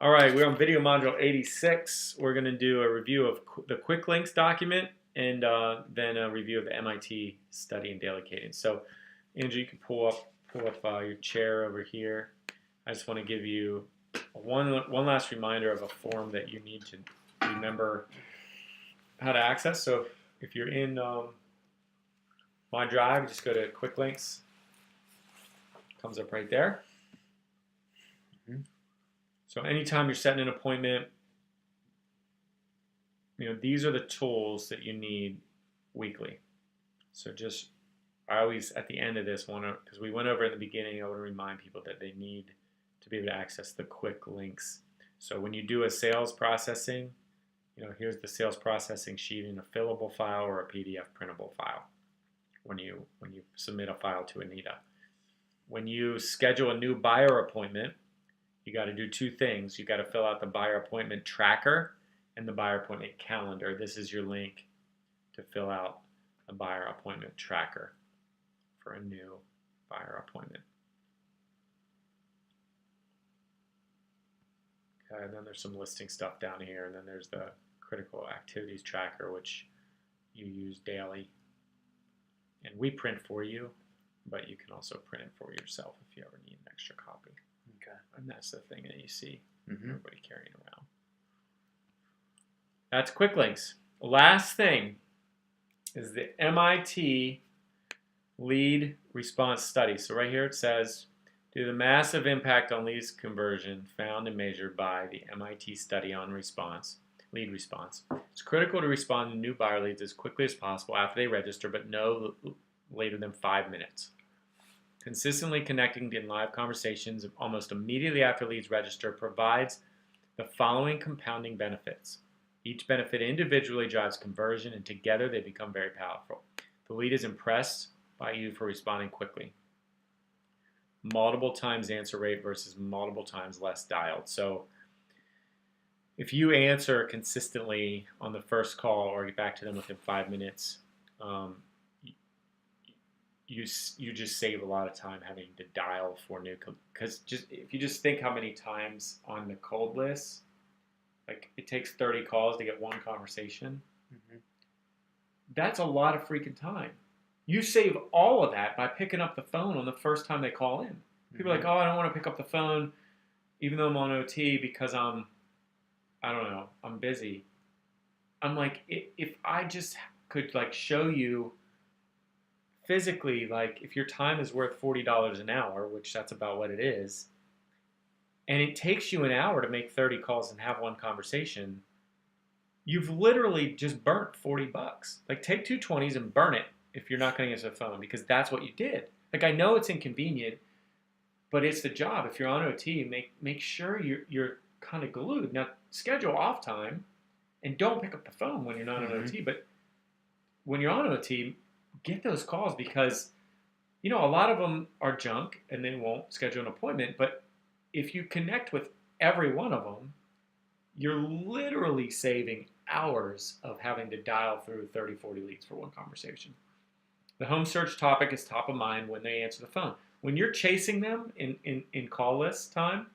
All right, we're on video module 86. We're going to do a review of the quick links document and then a review of the MIT study in daily cadence. So, Andrew, you can pull up your chair over here. I just want to give you one last reminder of a form that you need to remember how to access. So, if you're in my drive, just go to quick links. Comes up right there. So anytime you're setting an appointment, these are the tools that you need weekly. So I always, at the end of this, because we went over in the beginning, I want to remind people that they need to be able to access the quick links. So when you do a sales processing, here's the sales processing sheet in a fillable file or a PDF printable file when you submit a file to Anita. When you schedule a new buyer appointment, you got to do two things. You got to fill out the buyer appointment tracker and the buyer appointment calendar. This is your link to fill out a buyer appointment tracker for a new buyer appointment. Okay, and then there's some listing stuff down here, and then there's the critical activities tracker, which you use daily. And we print for you, but you can also print it for yourself if you ever need an extra copy. Okay. And that's the thing that you see everybody carrying around. That's quick links. Last thing is the MIT lead response study. So right here it says, due to the massive impact on leads conversion found and measured by the MIT study on lead response, it's critical to respond to new buyer leads as quickly as possible after they register, but no later than 5 minutes. Consistently connecting in live conversations almost immediately after leads register provides the following compounding benefits. Each benefit individually drives conversion, and together they become very powerful. The lead is impressed by you for responding quickly. Multiple times answer rate versus multiple times less dialed. So if you answer consistently on the first call or get back to them within 5 minutes, you just save a lot of time having to dial for new, because if you just think how many times on the cold list, like it takes 30 calls to get one conversation. That's a lot of freaking time. You save all of that by picking up the phone on the first time they call in. People are like, oh, I don't want to pick up the phone even though I'm on OT because I'm busy. I'm like, if I just could show you physically, if your time is worth $40 an hour, which that's about what it is, and it takes you an hour to make 30 calls and have one conversation, you've literally just burnt $40. Take two 20s and burn it if you're not going to answer the phone, because that's what you did. I know it's inconvenient, but it's the job. If you're on OT, make sure you're kind of glued. Now, schedule off time and don't pick up the phone when you're not on OT, but when you're on OT, get those calls, because a lot of them are junk and they won't schedule an appointment. But if you connect with every one of them, you're literally saving hours of having to dial through 30, 40 leads for one conversation. The home search topic is top of mind when they answer the phone. When you're chasing them in call list time,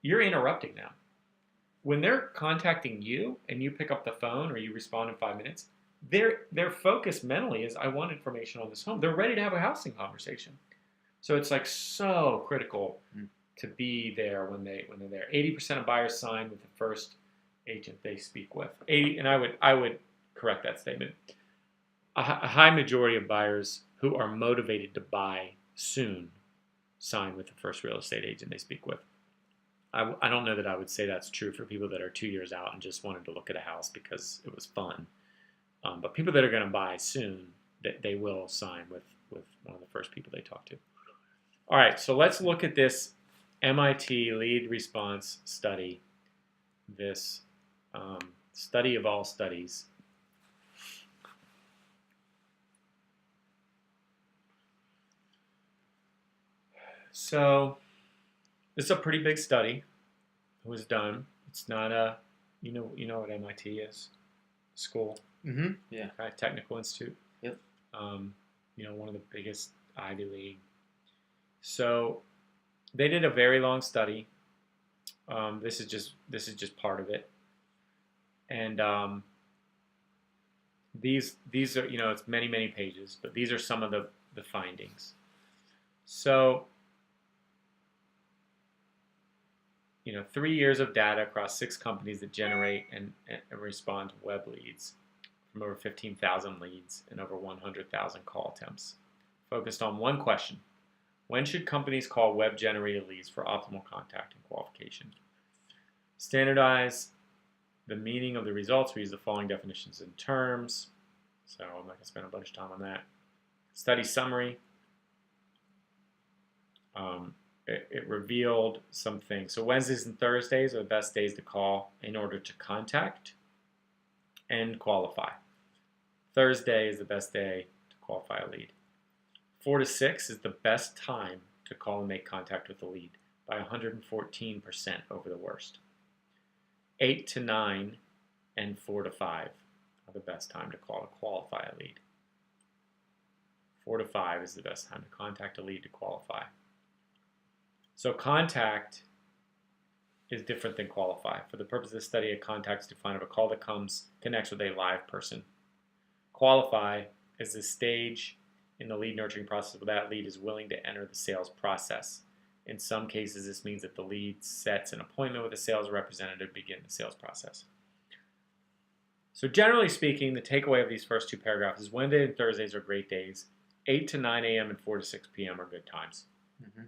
you're interrupting them. When they're contacting you and you pick up the phone or you respond in 5 minutes, their focus mentally is, I want information on this home. They're ready to have a housing conversation. So it's so critical to be there when they're there. 80% of buyers sign with the first agent they speak with. 80, and I would correct that statement. A high majority of buyers who are motivated to buy soon sign with the first real estate agent they speak with. I don't know that I would say that's true for people that are 2 years out and just wanted to look at a house because it was fun. But people that are going to buy soon, they will sign with one of the first people they talk to. All right, so let's look at this MIT lead response study, this study of all studies. So this is a pretty big study. It was done. It's not you know what MIT is? School. Yeah. Okay, Technical Institute. Yep. One of the biggest Ivy League. So they did a very long study. This is just part of it, and these are, it's many pages, but these are some of the findings. So 3 years of data across 6 companies that generate and respond to web leads from over 15,000 leads and over 100,000 call attempts, focused on one question: when should companies call web-generated leads for optimal contact and qualification? Standardize the meaning of the results. We use the following definitions and terms. So I'm not going to spend a bunch of time on that. Study summary. It revealed some things. So Wednesdays and Thursdays are the best days to call in order to contact and qualify. Thursday is the best day to qualify a lead. 4 to 6 is the best time to call and make contact with the lead, by 114% over the worst. 8 to 9 and 4 to 5 are the best time to call to qualify a lead. 4 to 5 is the best time to contact a lead to qualify. So contact is different than qualify. For the purpose of this study, a contact is defined as a call that connects with a live person. Qualify is the stage in the lead nurturing process where that lead is willing to enter the sales process. In some cases, this means that the lead sets an appointment with a sales representative to begin the sales process. So generally speaking, the takeaway of these first 2 paragraphs is Wednesday and Thursdays are great days. 8 to 9 a.m. and 4 to 6 p.m. are good times. Mm-hmm.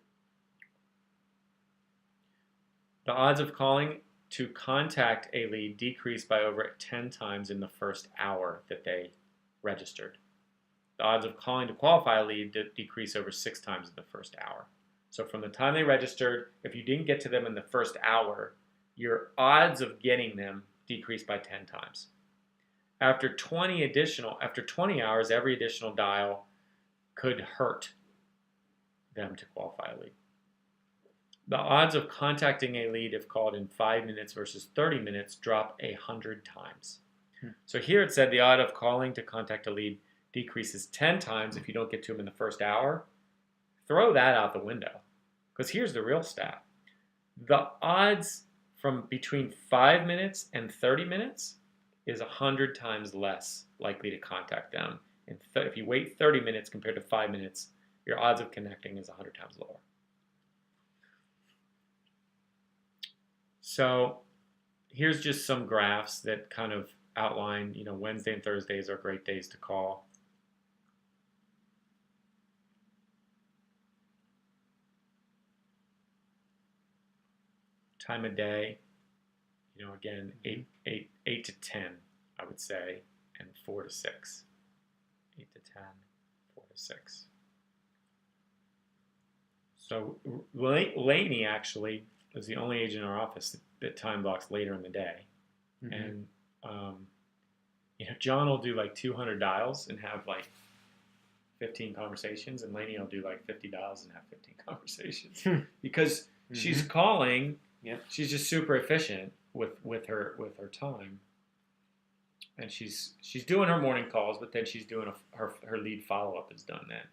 The odds of calling to contact a lead decreased by over 10 times in the first hour that they registered. The odds of calling to qualify a lead decrease over 6 times in the first hour. So from the time they registered, if you didn't get to them in the first hour, your odds of getting them decreased by 10 times. After 20 hours, every additional dial could hurt them to qualify a lead. The odds of contacting a lead if called in 5 minutes versus 30 minutes drop 100 times. So here it said the odds of calling to contact a lead decreases 10 times if you don't get to them in the first hour. Throw that out the window, because here's the real stat. The odds from between 5 minutes and 30 minutes is 100 times less likely to contact them. And if you wait 30 minutes compared to 5 minutes, your odds of connecting is 100 times lower. So here's just some graphs that kind of outline, Wednesday and Thursdays are great days to call. Time of day, again, 8 to 10, I would say, and 4 to 6. 8 to 10, 4 to 6. So Lainey actually was the only agent in our office that time blocks later in the day. Mm-hmm. And, John will do like 200 dials and have like 15 conversations, and Lainey will do like 50 dials and have 15 conversations. Because she's calling, she's just super efficient with her time. And she's doing her morning calls, but then she's doing her lead follow-up is done then.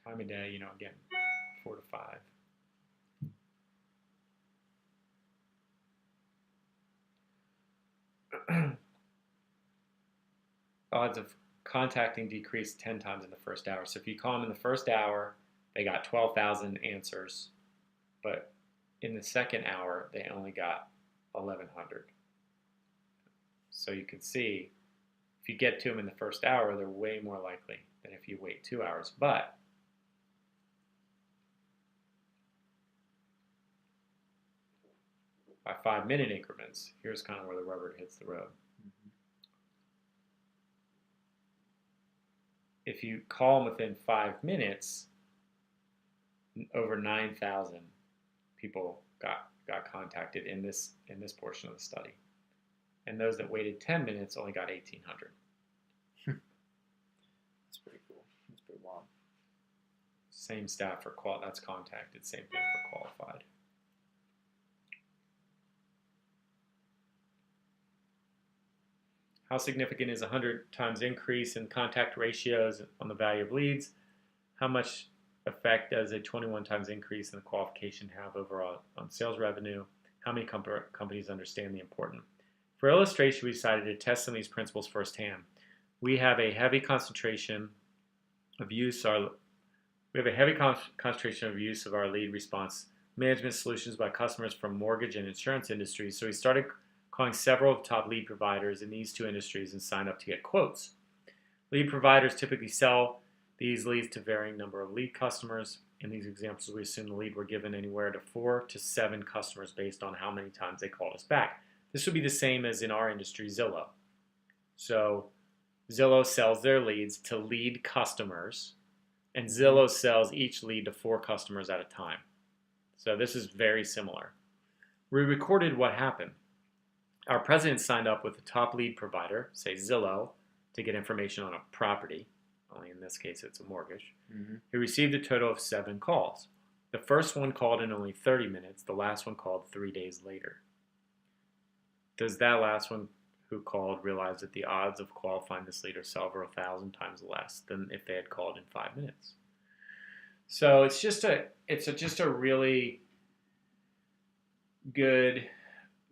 Time of day, again, 4 to 5. Odds of contacting decreased 10 times in the first hour. So if you call them in the first hour, they got 12,000 answers, but in the second hour, they only got 1,100. So you can see, if you get to them in the first hour, they're way more likely than if you wait 2 hours. But by 5-minute increments, here's kind of where the rubber hits the road. If you call them within 5 minutes, over 9,000 people got contacted in this portion of the study, and those that waited 10 minutes only got 1,800. That's pretty cool. That's pretty wild. Same stat for that's contacted. Same thing for qualified. How significant is 100 times increase in contact ratios on the value of leads? How much effect does a 21 times increase in the qualification have overall on sales revenue? How many companies understand the important? For illustration, we decided to test some of these principles firsthand. We have a heavy concentration of use of our lead response management solutions by customers from mortgage and insurance industries. So we started calling several of the top lead providers in these two industries and signed up to get quotes. Lead providers typically sell these leads to varying number of lead customers. In these examples, we assume the lead were given anywhere to 4 to 7 customers based on how many times they called us back. This would be the same as in our industry, Zillow. So Zillow sells their leads to lead customers, and Zillow sells each lead to 4 customers at a time. So this is very similar. We recorded what happened. Our president signed up with the top lead provider, say Zillow, to get information on a property. Only in this case, it's a mortgage. He received a total of 7 calls. The first one called in only 30 minutes. The last one called 3 days later. Does that last one who called realize that the odds of qualifying this lead are several thousand times less than if they had called in 5 minutes? So it's just a really good,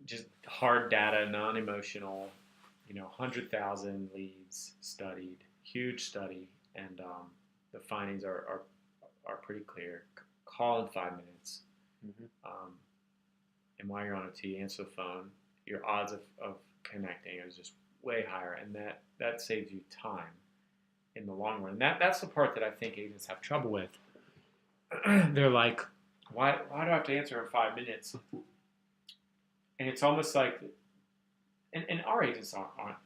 just hard data, non-emotional, 100,000 leads studied, huge study, and the findings are pretty clear. Call in 5 minutes, and while you're on OT, answer the phone. Your odds of connecting is just way higher, and that saves you time in the long run. That's the part that I think agents have trouble with. They're like, why do I have to answer in 5 minutes? And it's almost like, and our agents aren't.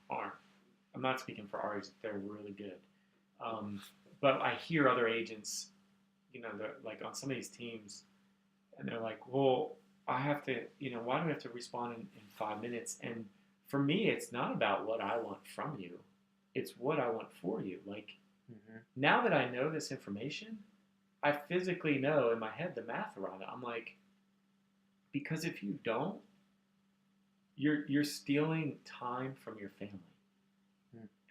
I'm not speaking for our agents; they're really good. But I hear other agents, they're like on some of these teams, and they're like, well, I have to, why do I have to respond in 5 minutes? And for me, it's not about what I want from you. It's what I want for you. Like, now that I know this information, I physically know in my head the math around it. I'm like, because if you don't, you're stealing time from your family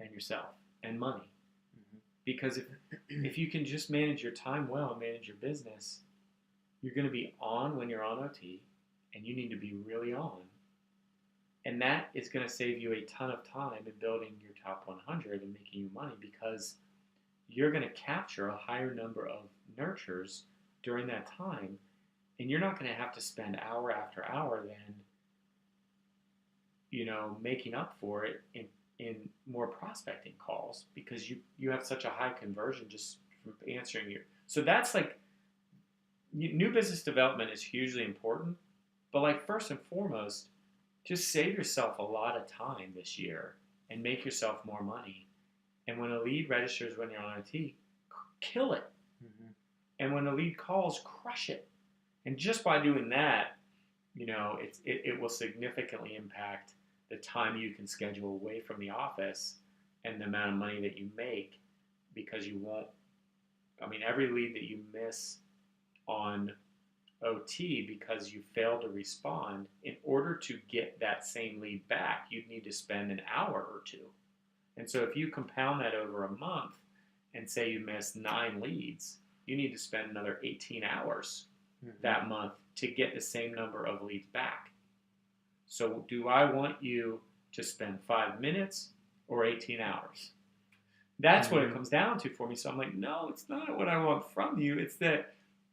and yourself and money. Because if you can just manage your time well and manage your business, you're going to be on when you're on OT, and you need to be really on. And that is going to save you a ton of time in building your top 100 and making you money, because you're going to capture a higher number of nurtures during that time, and you're not going to have to spend hour after hour then, making up for it in more prospecting calls, because you have such a high conversion just from answering your. So that's like, new business development is hugely important, but like first and foremost, just save yourself a lot of time this year and make yourself more money. And when a lead registers when you're on OT, kill it. And when a lead calls, crush it. And just by doing that, it will significantly impact the time you can schedule away from the office and the amount of money that you make, because you won't. Every lead that you miss on OT because you failed to respond, in order to get that same lead back, you'd need to spend an hour or 2. And so if you compound that over a month and say you missed 9 leads, you need to spend another 18 hours that month to get the same number of leads back. So do I want you to spend 5 minutes or 18 hours? That's what it comes down to for me. So I'm like, no, it's not what I want from you. It's that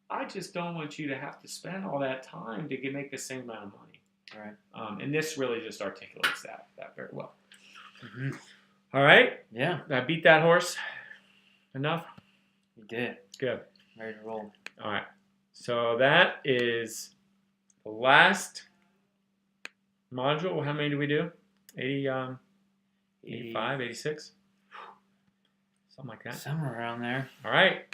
I just don't want you to have to spend all that time to make the same amount of money. Right. And this really just articulates that very well. All right? Yeah. Did I beat that horse enough? You did. Good. Ready to roll. All right. So that is the last module. How many do we do? 85, 86? Something like that. Somewhere around there. All right.